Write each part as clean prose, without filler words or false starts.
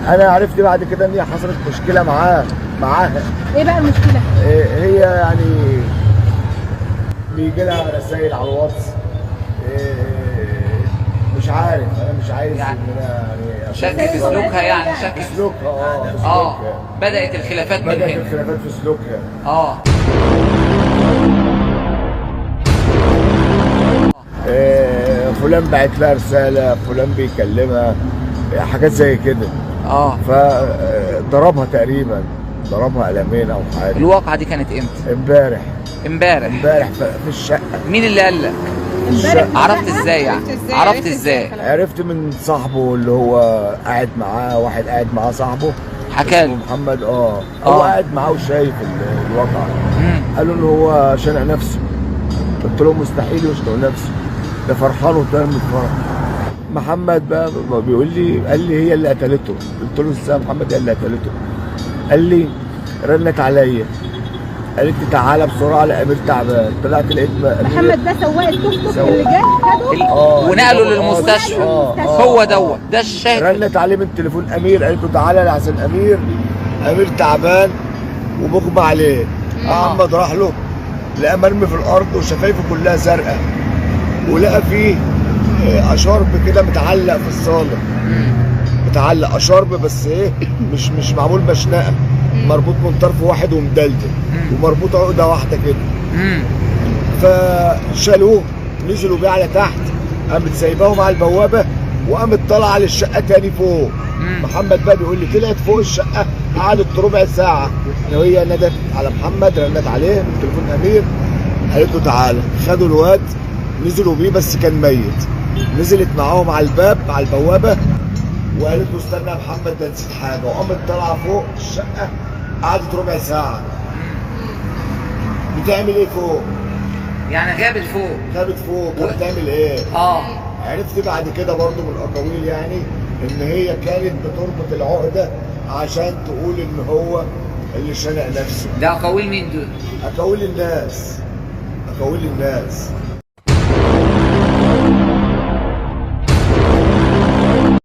انا عرفت بعد كده ان هي حصلت مشكله معاها. ايه بقى المشكله؟ هي يعني بيجي لها رسائل على الواتس. مش عارف، انا مش عايز يعني ان انا يعني شك في سلوكها، يعني شك في سلوكها. في اه سلوكها. بدأت الخلافات من بدأت هنا. الخلافات في سلوكها. اه فلان بعت لها رساله، فلان بيكلمها، حاجات زي كده. فضربها تقريبا، ضربها قلمين او حاجه. الواقعة دي كانت امتى؟ امبارح امبارح في الشقه. مين اللي قال لك؟ عرفت ازاي يعني؟ عرفت ازاي؟ عرفت من صاحبه اللي هو قاعد معاه، واحد قاعد معاه صاحبه حكى له محمد. هو قاعد معاه وشايف الواقع. قالوا ان هو شنق نفسه. قلت له مستحيل يشنق نفسه، ده فرحان وتام الفرح. محمد بقى بيقول لي، قال لي هي اللي قتلته. قلت له ازاي محمد هي اللي قتلته؟ قال لي رنت عليا، قالت لي تعالى بسرعه لامير تعبان. طلعت لقيت محمد ده سواق التوك توك اللي جه خده ونقله للمستشفى. هو دوت ده الشاهد. رنت عليه من تليفون امير، قالت له تعالى لحسن امير تعبان ومغمى عليه. محمد راح له لقى مرمي في الارض وشفايفه كلها زرقاء، ولقى فيه اشارب كده متعلق في الصاله. متعلق اشارب بس ايه، مش معمول مشنقه، مربوط من طرف واحد ومدلدل، ومربوط عقده واحده كده. فشالوه، نزلوا بيه على تحت، قامت سايباهم على البوابه وقامت طالعه على الشقه تاني فوق. محمد بقى بيقول لي طلعت فوق الشقه، قعدت ربع ساعه وهي ندت على محمد، رنت عليه من تليفون امير، قالت له تعالى. خدوا الواد نزلوا بيه بس كان ميت. نزلت معاهم على الباب على البوابه وقالت له استنى يا محمد ده نسيت حاجه، وقامت طالعه فوق الشقه، قعدت ربع ساعه. بتعمل ايه فوق؟ يعني غابت فوق. غابت فوق، كانت بتعمل ايه؟ عرفت بعد كده برضه من الاقاويل يعني ان هي كانت بتربط العقده عشان تقول ان هو اللي شنق نفسه. ده اقاويل مين دول؟ اقاويل الناس. اقاويل الناس.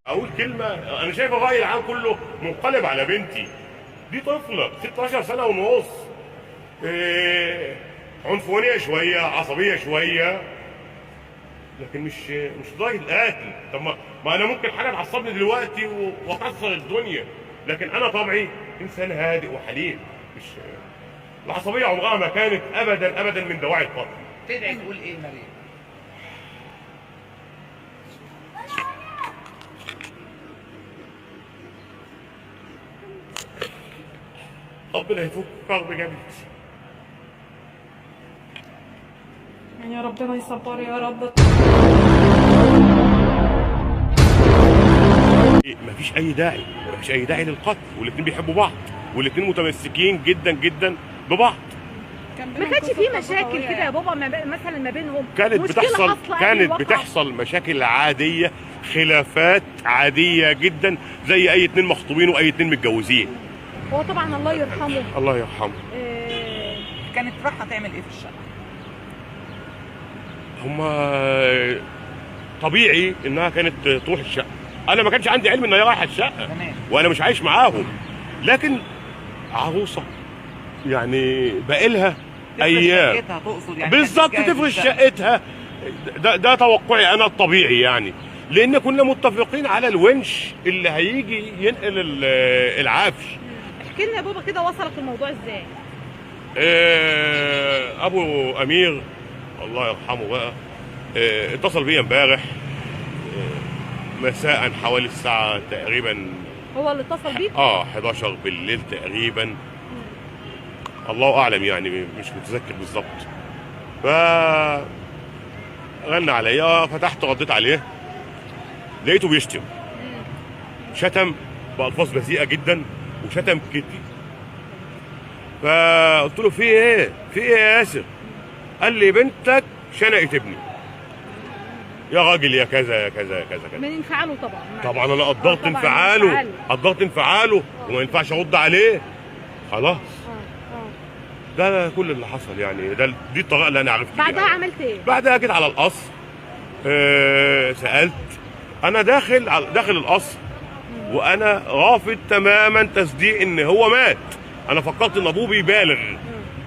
اقول كلمه، انا شايف الراي العام كله منقلب على بنتي. دي طفله 16 سنه ونص. عنفوانيه شويه، عصبيه شويه، لكن مش لدرجه القتل. طب ما انا ممكن حاجه تعصبني دلوقتي واكسر الدنيا، لكن انا طبعي انسان هادئ وحليم. مش العصبيه عمرها ما كانت ابدا من دواعي القتل. تدعي تقول ايه مريم؟ ربنا يفك كرب جامد. يعني ربنا يصبر يا رب. مفيش اي داعي للقتل، والاتنين بيحبوا بعض، والاتنين متمسكين جدا جدا ببعض. ما كانش في مشاكل كده يا بابا مثلا ما بينهم؟ كانت بتحصل مشاكل عاديه، خلافات عاديه جدا زي اي اتنين مخطوبين واي اتنين متجوزين. هو طبعا الله يرحمه. الله يرحمه. كانت رايحه تعمل ايه في الشقه؟ هما طبيعي انها كانت تروح الشقه. انا ما كانش عندي علم ان هي رايحه الشقه، وانا مش عايش معاهم، لكن عروسه يعني بقالها ايام. شقتها تقصد يعني؟ بالظبط، تفرش شقتها. ده توقعي انا الطبيعي يعني، لان كنا متفقين على الونش اللي هيجي ينقل العفش. احكي لنا يا بابا كده، وصلك الموضوع ازاي؟ ابو امير الله يرحمه بقى اتصل بيا امبارح مساء حوالي الساعه تقريبا. هو اللي اتصل بيك؟ 11 بالليل تقريبا. الله اعلم يعني، مش متذكر بالظبط. ف غنى عليا، فتحت رديت عليه، لقيته بيشتم. شتم بألفاظ بذيئة جدا وشتم كتير. فقلت له في ايه يا ياسر؟ قال لي بنتك شنقت ابني. يا راجل يا كذا يا كذا يا كذا كذا. من انفعاله طبعا انا قدرت انفعاله وما ينفعش ارد عليه. خلاص. ده كل اللي حصل يعني. دي الطريقه اللي انا عرفت بيها. بعدها عملت ايه؟ بعدها جيت على القصر. سالت. انا داخل القصر وانا رافض تماما تصديق ان هو مات. انا فكرت ان ابوه بيبالغ،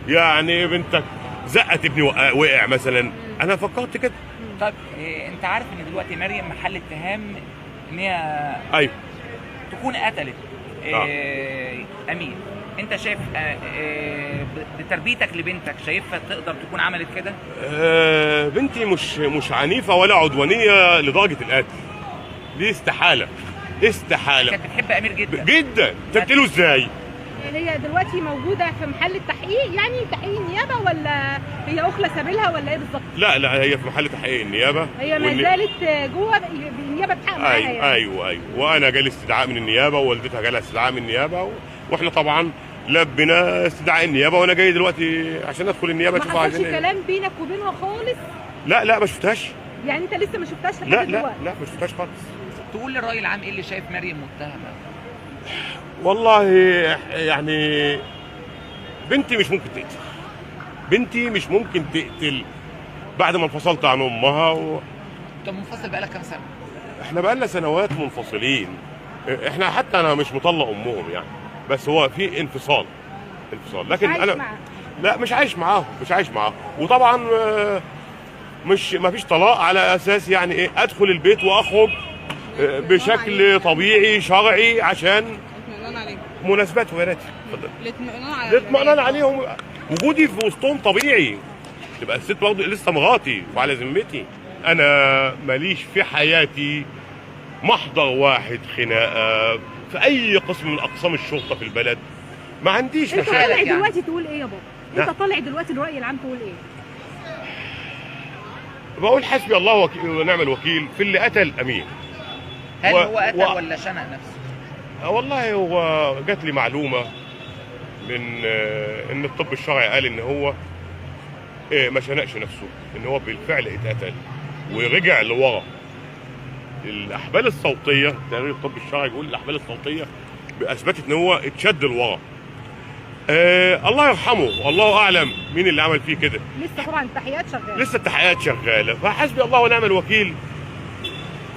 يعني بنتك زقت ابني وقع مثلا، انا فكرت كده. طب انت عارف ان دلوقتي مريم محل اتهام ان هي ايوه تكون قتلت امين. انت شايف بتربيتك لبنتك شايفها تقدر تكون عملت كده؟ بنتي مش عنيفه ولا عدوانيه لدرجه القتل، دي استحاله. كانت بتحب امير جدا جدا. تقتله ازاي؟ هي دلوقتي موجوده في محل التحقيق، يعني تحقيق النيابه، ولا هي اخلى سبيلها ولا ايه بالظبط؟ لا هي في محل تحقيق النيابه. هي ما زالت جوه النيابه بتحقق معاها يعني. ايوه وانا جالي استدعاء من النيابه ووالدتها جالها استدعاء من النيابه واحنا طبعا لبنا استدعاء النيابه، وانا جاي دلوقتي عشان ادخل النيابه اشوفها عشان ما حصلش كلام بينك وبينها خالص؟ لا ما شفتهاش. يعني انت لسه ما شفتهاش لحد دلوقتي؟ لا ما شفتهاش خالص. تقول للراي العام ايه اللي شايف مريم متهمه؟ والله يعني بنتي مش ممكن تقتل بعد ما انفصلت عن امها انت منفصل بقالك كام سنه؟ احنا بقالنا سنوات منفصلين. احنا حتى انا مش مطلق امهم يعني، بس هو في انفصال لكن انا لا مش عايش معاهم. وطبعا ما فيش طلاق على اساس يعني ايه ادخل البيت واخرج بشكل طبيعي شرعي عشان مناسبات ويراتي. اتفضل. الاطمئنان عليهم، وجودي في وسطهم طبيعي. تبقى الست برضه لسه مراتي وعلى ذمتي. انا ماليش في حياتي محضر واحد خناقه في اي قسم من اقسام الشرطه في البلد، ما عنديش مشاكل. انت طالع دلوقتي تقول ايه يا بابا؟ انت طالع دلوقتي الراي العام تقول ايه؟ بقول حسبي الله ونعم الوكيل في اللي قتل امين. هل هو قتل ولا شنق نفسه؟ والله هو جات لي معلومه من ان الطب الشرعي قال ان هو ما شنقش نفسه، ان هو بالفعل اتقتل ورجع لورا. الاحبال الصوتيه، تقرير الطب الشرعي بيقول الاحبال الصوتيه اثبتت ان هو اتشد لورا. الله يرحمه والله اعلم مين اللي عمل فيه كده. لسه طبعا التحقيقات شغاله، فحسبي الله ونعم الوكيل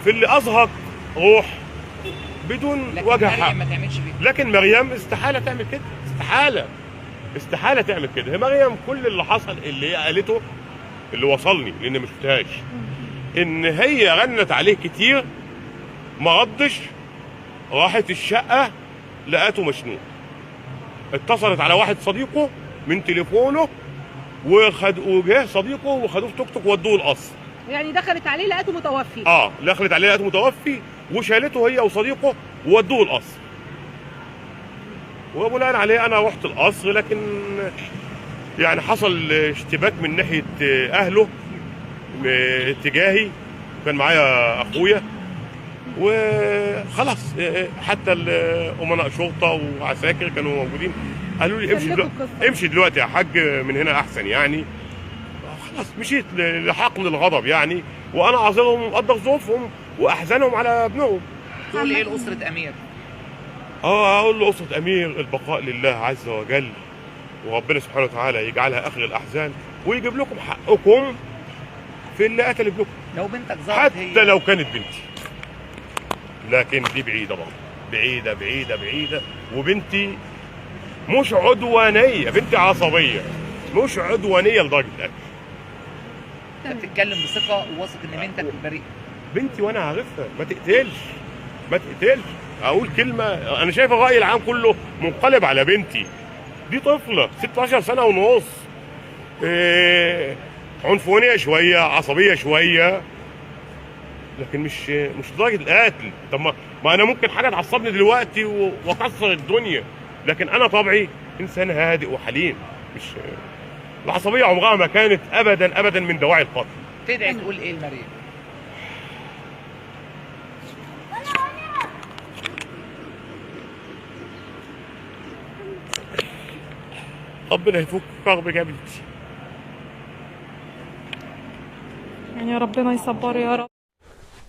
في اللي ازهق روح بدون وجه حق. ما تعملش كده. لكن مريم استحاله تعمل كده، استحاله تعمل كده. هي مريم كل اللي حصل اللي هي قالته اللي وصلني لان ما شفتهاش، ان هي رنت عليه كتير ما ردش، راحت الشقه لقاته مشنوق، اتصلت على واحد صديقه من تليفونه وجه صديقه وخدوه في توك توك ودوه القصر. يعني دخلت عليه لقاته متوفي. دخلت عليه لقاته متوفي وشالته هي وصديقه وودوه القصر. وبناء عليه انا رحت القصر، لكن يعني حصل اشتباك من ناحيه اهله اتجاهي، كان معايا اخويا وخلاص. حتى امناء شرطه وعساكر كانوا موجودين قالوا لي امشي دلوقتي يا حاج من هنا احسن يعني. خلاص مشيت لحقن الغضب يعني، وانا عاذرهم ومقدر ظروفهم واحزانهم على ابنهم. تقول ايه لاسره امير؟ اقول لاسره امير البقاء لله عز وجل، وربنا سبحانه وتعالى يجعلها اخر الاحزان ويجيب لكم حقكم في اللي قتل ابنكم. لو بنتك ظهرت حتى لو كانت بنتي، لكن دي بعيده برضه، بعيده. وبنتي مش عدوانيه، بنتي عصبيه مش عدوانيه لدرجه القتل. انت بتتكلم بثقه وواثق ان بنتك بريئه. بنتي وانا عارفها، ما تقتلش. اقول كلمه، انا شايف الراي العام كله منقلب على بنتي. دي طفله 16 سنه ونص، عنفوانيه شويه، عصبيه شويه، لكن مش لدرجه القتل. طب ما انا ممكن حاجه تعصبني دلوقتي واكسر الدنيا، لكن انا طبعي انسان هادئ وحليم. مش العصبيه عمرها ما كانت ابدا من دواعي القتل. تدعي تقول ايه لمريم؟ ربنا يفك كرب جابلتي. يعني ربنا يصبر يا رب.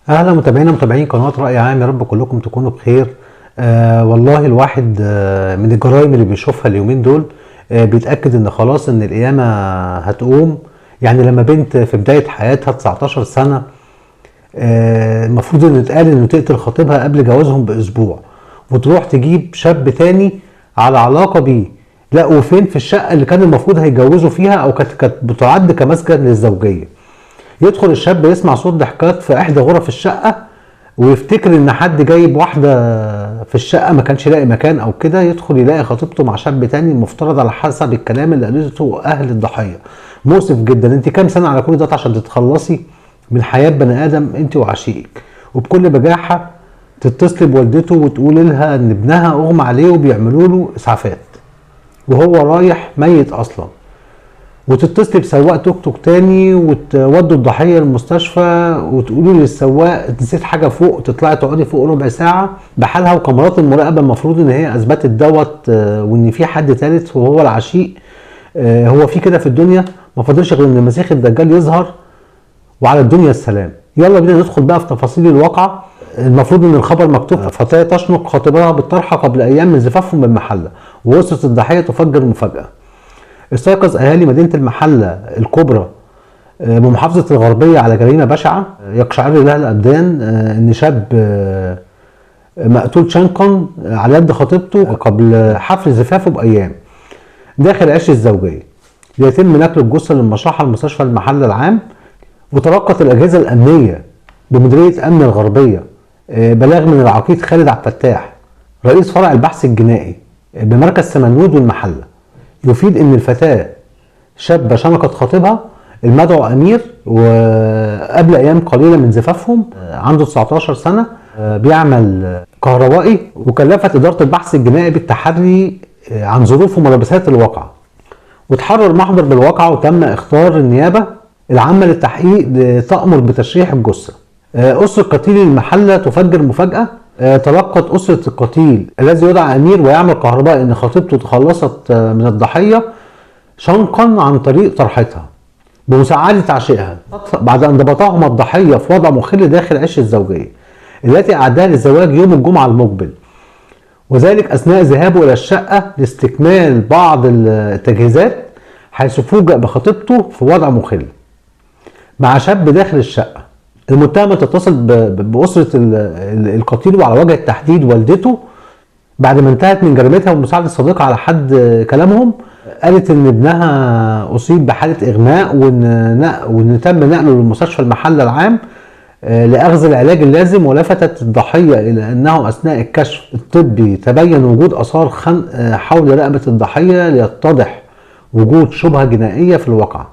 اهلا متابعين قناه راي عام، يا رب كلكم تكونوا بخير. والله الواحد من الجرائم اللي بيشوفها اليومين دول بيتاكد ان خلاص ان القيامه هتقوم. يعني لما بنت في بدايه حياتها 19 سنه المفروض ان يتقال انه تقتل خطيبها قبل جوازهم باسبوع، وتروح تجيب شاب تاني على علاقه بيه. لا، وفين في الشقه اللي كان المفروض هيتجوزوا فيها او كانت بتعد كمسكن للزوجيه. يدخل الشاب يسمع صوت ضحكات في احدى غرف الشقه ويفتكر ان حد جايب واحده في الشقه، ما كانش لاقي مكان او كده، يدخل يلاقي خطيبته مع شاب تاني، المفترض على حسب الكلام اللي قالته اهل الضحيه. مؤسف جدا. انت كام سنه على كل ده عشان تتخلصي من حياه بني ادم انت وعشيقك؟ وبكل بجاحه تتصلي بوالدته وتقول لها ان ابنها اغمى عليه وبيعملوا له اسعافات وهو رايح ميت اصلا، وتتصلي بسواق توك توك تاني وتودوا الضحيه المستشفى وتقولي للسواق نسيت حاجه فوق، تطلعي تقعدي فوق ربع ساعه بحالها. وكاميرات المراقبه المفروض ان هي اثبتت دوت وان في حد ثالث وهو العشيق. هو في كده في الدنيا؟ ما فاضلش غير ان المسيح الدجال يظهر وعلى الدنيا السلام. يلا بينا ندخل بقى في تفاصيل الواقعه. المفروض ان الخبر مكتوب: فتاه تشنق خطيبها بالطرحه قبل ايام من زفافهم بالمحله، واسره الضحيه تفجر مفاجاه. استيقظ اهالي مدينه المحله الكبرى بمحافظه الغربيه على جريمه بشعه يقشعر لها الابدان، ان شاب مقتول شنقا على يد خطيبته قبل حفل زفافه بايام داخل عش الزوجيه، ليتم نقل الجثه للمشرحه المستشفى المحله العام. وتلقت الاجهزه الامنيه بمديريه امن الغربيه بلاغ من العقيد خالد عبد الفتاح رئيس فرع البحث الجنائي بمركز سمنود والمحله، يفيد ان الفتاه شابه شنقت خطيبها المدعو امير وقبل ايام قليله من زفافهم، عنده 19 سنه، بيعمل كهربائي. وكلفت اداره البحث الجنائي بالتحري عن ظروف وملابسات الواقعه، وتحرر محضر بالواقعه، وتم اختار النيابه العامه للتحقيق تامر بتشريح الجثه. اسره قتيل المحله تفجر مفاجاه. تلقت اسره القتيل الذي يدعى امير ويعمل كهربائي ان خطيبته تخلصت من الضحيه شنقا عن طريق طرحتها بمساعده عشيقها، بعد ان ضبطهما الضحيه في وضع مخل داخل عش الزوجيه التي اعدها للزواج يوم الجمعه المقبل، وذلك اثناء ذهابه الى الشقه لاستكمال بعض التجهيزات، حيث فوجئ بخطيبته في وضع مخل مع شاب داخل الشقه. المتهمه تتصل باسره القتيل وعلى وجه التحديد والدته بعد ما انتهت من جريمتها ومساعده صديقها على حد كلامهم. قالت ان ابنها اصيب بحاله اغماء وان تم نقله للمستشفى المحله العام لاخذ العلاج اللازم، ولفتت الضحيه الى انه اثناء الكشف الطبي تبين وجود اثار خنق حول رقبه الضحيه ليتضح وجود شبهه جنائيه في الواقعه،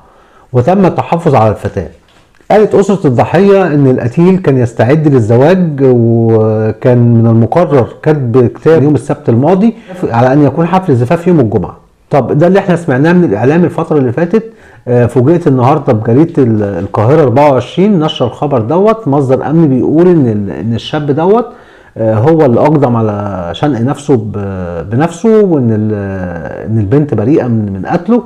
وتم التحفظ على الفتاه. قالت أسرة الضحية إن القتيل كان يستعد للزواج، وكان من المقرر كتب كتاب يوم السبت الماضي على أن يكون حفل الزفاف يوم الجمعة. طب ده اللي احنا سمعناه من الإعلام الفترة اللي فاتت. فوجئت النهاردة بجريدة القاهرة 24 نشر الخبر دوت. مصدر أمني بيقول إن الشاب دوت هو اللي أقدم على شنق نفسه بنفسه، وإن البنت بريئة من قتله.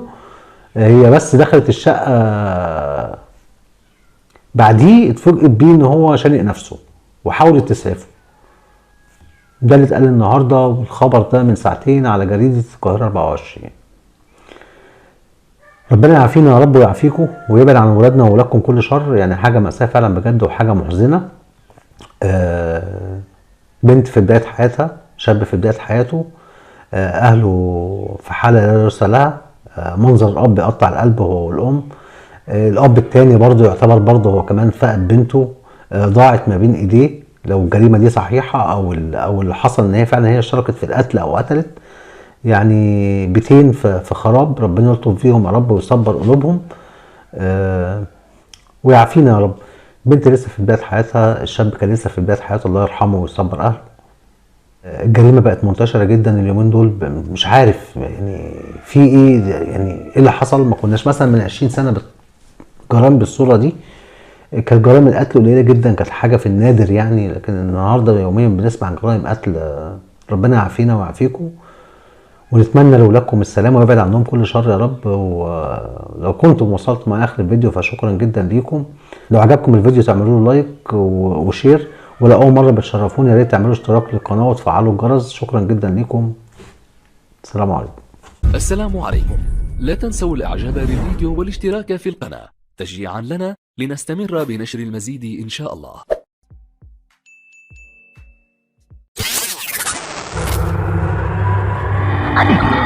هي بس دخلت الشقة بعديه اتفوجئت بيه ان هو شانق نفسه وحاولت تسعفه. ده اللي اتقال النهارده، والخبر ده من ساعتين على جريده القاهره 24. ربنا يعافينا يا رب ويعافيكم ويبعد عن ولادنا وولادكم كل شر. يعني حاجه مأساة فعلا بجد وحاجه محزنه. بنت في بدايه حياتها، شاب في بدايه حياته، اهله في حاله لا يرثى لها. منظر الاب يقطع القلب هو والام. الاب التاني برضه يعتبر برضه هو كمان فقد بنته، ضاعت ما بين ايديه. لو الجريمه دي صحيحه او اللي حصل ان هي فعلا هي اشتركت في القتل او قتلت، يعني بيتين في خراب. ربنا يلطف فيهم يا رب ويصبر قلوبهم ويعافينا يا رب. بنت لسه في بدايه حياتها، الشاب كان لسه في بدايه حياته، الله يرحمه ويصبر اهله. الجريمه بقت منتشره جدا اليومين دول، مش عارف يعني في ايه، يعني ايه اللي حصل. ما كناش مثلا من 20 سنه جرائم بالصوره دي. كانت جرائم القتل قليله جدا، كانت حاجه في النادر يعني، لكن النهارده يوميا بنسمع عن جرائم قتل. ربنا يعافينا ويعافيكم، ونتمنى لاولادكم السلامه ويبعد عنهم كل شر يا رب. ولو كنتم وصلتوا مع اخر الفيديو فشكرا جدا ليكم. لو عجبكم الفيديو تعملوا له لايك وشير، ولو اول مره بتشرفوني يا ريت تعملوا اشتراك للقناه وتفعلوا الجرس. شكرا جدا ليكم. السلام عليكم. السلام عليكم. لا تنسوا الاعجاب بالفيديو والاشتراك في القناه تشجيعا لنا لنستمر بنشر المزيد إن شاء الله. عليكم.